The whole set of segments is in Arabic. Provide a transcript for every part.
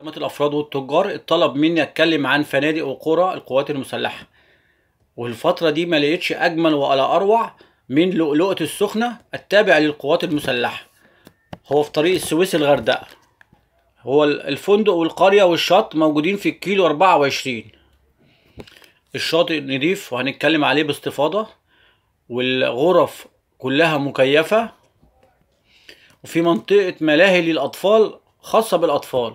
الافراد والتجار اتطلب مني اتكلم عن فنادق وقرى القوات المسلحه، والفتره دي ما لقيتش اجمل ولا اروع من لؤلؤة السخنه التابع للقوات المسلحه. هو في طريق السويس الغردقه. هو الفندق والقريه والشط موجودين في الكيلو 24. الشاطئ نضيف وهنتكلم عليه باستفاضه، والغرف كلها مكيفه، وفي منطقه ملاهي للاطفال خاصه بالاطفال.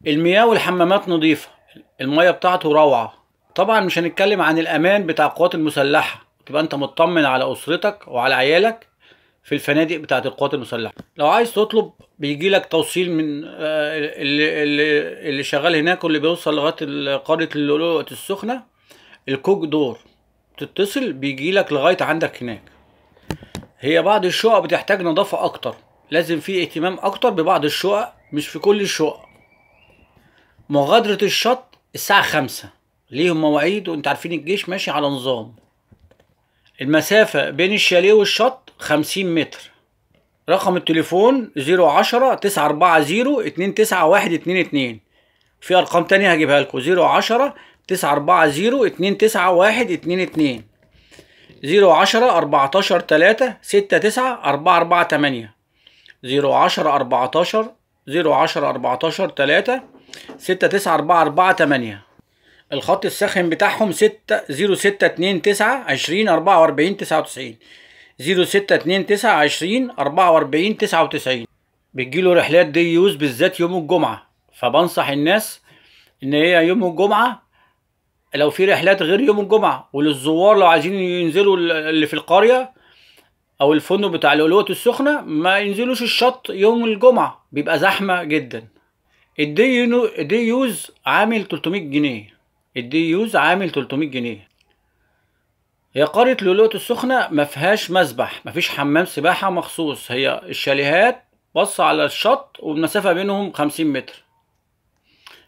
المياه والحمامات نظيفة، المياه بتاعته روعة. طبعا مش هنتكلم عن الأمان بتاع القوات المسلحة، تبقى أنت مطمن على أسرتك وعلى عيالك في الفنادق بتاعت القوات المسلحة. لو عايز تطلب بيجيلك توصيل من اللي شغال هناك، واللي بيوصل لغاية قرية اللؤلؤة السخنة الكوك دور، تتصل بيجيلك لغاية عندك هناك. هي بعض الشقق بتحتاج نظافة أكتر، لازم في اهتمام أكتر ببعض الشقق، مش في كل الشقق. مغادرة الشط الساعة 5، ليهم مواعيد، وانت عارفين الجيش ماشي على نظام. المسافة بين الشاليه والشط 50 متر. رقم التليفون 010-940-29122. في أرقام تانية هجيبها لكم، 010-940-29122، 010-14-3-69-448، 010-14-3-69-448. الخط الساخن بتاعهم 0629-20-44-99، 0629-20-44-99. بتجيله رحلات دي يوز بالذات يوم الجمعة، فبنصح الناس ان هي يوم الجمعة لو في رحلات غير يوم الجمعة. وللزوار لو عايزين ينزلوا اللي في القرية او الفندق بتاع لؤلؤة السخنة ما ينزلوش الشط يوم الجمعة، بيبقى زحمة جدا. الدي يوز عامل 300 جنيه. الدي يوز عامل 300 جنيه. هي قرية لؤلؤة السخنة ما فيهاش مسبح، ما فيش حمام سباحة مخصوص. هي الشاليهات بص على الشط والمسافة بينهم 50 متر.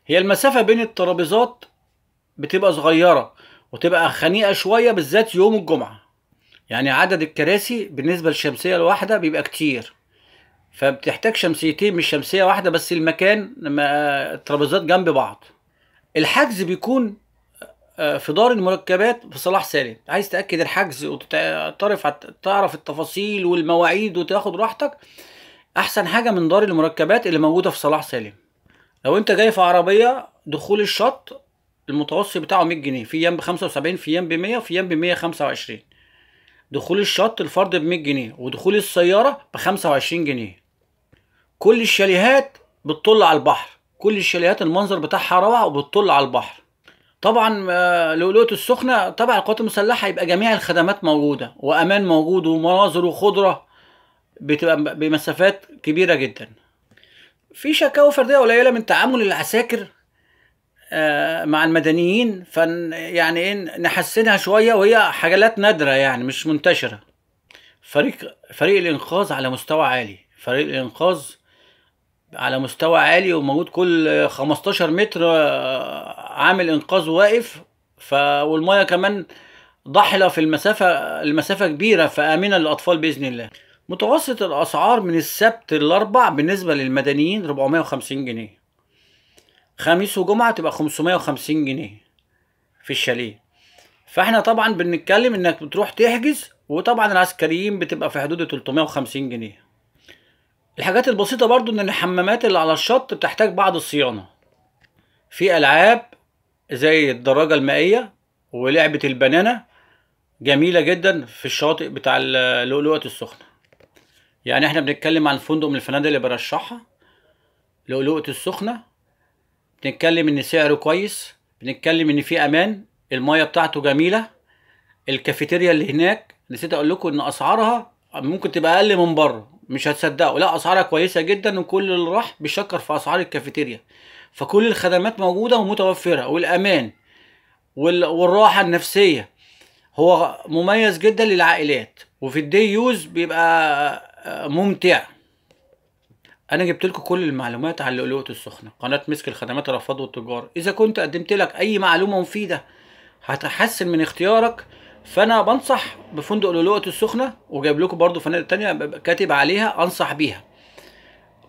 هي المسافة بين الترابيزات بتبقى صغيرة وتبقى خنيقة شوية بالذات يوم الجمعة، يعني عدد الكراسي بالنسبة للشمسية الواحدة بيبقى كتير، فبتحتاج شمسيتين مش شمسية واحدة. بس المكان الترابيزات جنب بعض. الحجز بيكون في دار المركبات في صلاح سالم. عايز تأكد الحجز تعرف التفاصيل والمواعيد وتاخد راحتك، احسن حاجة من دار المركبات اللي موجودة في صلاح سالم. لو انت جاي في عربية، دخول الشط المتوسط بتاعه 100 جنيه، في ايام ب 75، في ايام ب 100، في ايام ب 125. دخول الشط الفرد ب 100 جنيه، ودخول السيارة ب 25 جنيه. كل الشاليهات بتطل على البحر، كل الشاليهات المنظر بتاعها روعة وبتطل على البحر. طبعا لؤلؤة السخنة تبع القوات المسلحة، يبقى جميع الخدمات موجودة وأمان موجود ومناظر وخضرة، بتبقى بمسافات كبيرة جدا. في شكاوى فردية قليلة من تعامل العساكر مع المدنيين، يعني ايه نحسنها شوية، وهي حاجات نادرة يعني مش منتشرة. فريق الإنقاذ على مستوى عالي، فريق الإنقاذ على مستوى عالي وموجود كل 15 متر عامل انقاذ واقف. والميه كمان ضحله في المسافه كبيره، فامنه للاطفال باذن الله. متوسط الاسعار من السبت للاربع بالنسبه للمدنيين 450 جنيه، خميس وجمعه تبقى 550 جنيه في الشاليه. فاحنا طبعا بنتكلم انك بتروح تحجز، وطبعا العسكريين بتبقى في حدود 350 جنيه. الحاجات البسيطة برضو ان الحمامات اللي على الشط بتحتاج بعض الصيانة. في العاب زي الدراجة المائية ولعبة البنانة جميلة جدا في الشاطئ بتاع لؤلؤة السخنة. يعني احنا بنتكلم عن فندق من الفنادق اللي برشحها لؤلؤة السخنة، بنتكلم ان سعره كويس، بنتكلم ان في امان، المية بتاعته جميلة. الكافيتيريا اللي هناك نسيت اقول لكم ان اسعارها ممكن تبقى اقل من بره، مش هتصدقوا، لا اسعارها كويسه جدا، وكل اللي راح بيشكر في اسعار الكافيتيريا. فكل الخدمات موجوده ومتوفره، والامان والراحه النفسيه. هو مميز جدا للعائلات، وفي الدي يوز بيبقى ممتع. انا جبت لكم كل المعلومات عن لؤلؤة السخنه، قناه مسك الخدمات الافراد والتجار. اذا كنت قدمت لك اي معلومه مفيده هتحسن من اختيارك، فانا بنصح بفندق لؤلؤة السخنة، وجايب لكم برضو فنادق تانية كاتب عليها انصح بيها.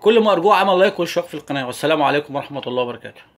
كل ما ارجوه عمل لايك واشتراك في القناه، والسلام عليكم ورحمه الله وبركاته.